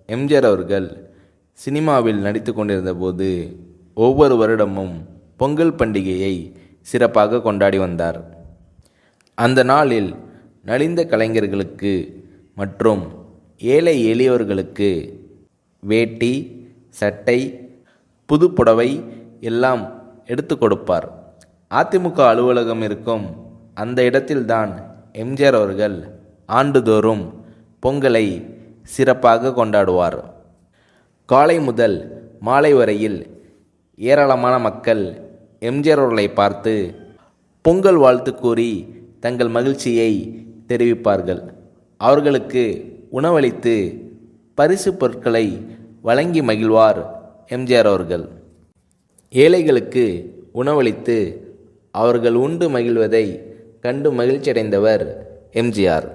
எம்ஜிஆர் அவர்கள் சினிமாவில் நடித்து கொண்டிருந்தபோது ஒவ்வொரு வருடமும் பொங்கல் பண்டிகையை சிறப்பாக கொண்டாடி வந்தார். அந்த நாளில் நலிந்த கலைஞர்களுக்கு மற்றும் ஏழை எளியவர்களுக்கு வேட்டி, சட்டை, புது புடவை எல்லாம் எடுத்து கொடுப்பார். அதிமுக அலுவலகம் இருக்கும் அந்த இடத்தில்தான் எம்ஜிஆர் அவர்கள் ஆண்டுதோறும் பொங்கலை சிறப்பாக கொண்டாடுவார். காலை முதல் மாலை வரையில் ஏராளமான மக்கள் எம்ஜிஆர் அவர்களை பார்த்து பொங்கல் வாழ்த்து கூறி தங்கள் மகிழ்ச்சியை தெரிவிப்பார்கள். அவர்களுக்கு உணவளித்து பரிசு பொருட்களை வழங்கி மகிழ்வார் எம்ஜிஆர் அவர்கள். ஏழைகளுக்கு உணவளித்து அவர்கள் உண்டு மகிழ்வதை கண்டு மகிழ்ச்சியடைந்தவர் எம்ஜிஆர்.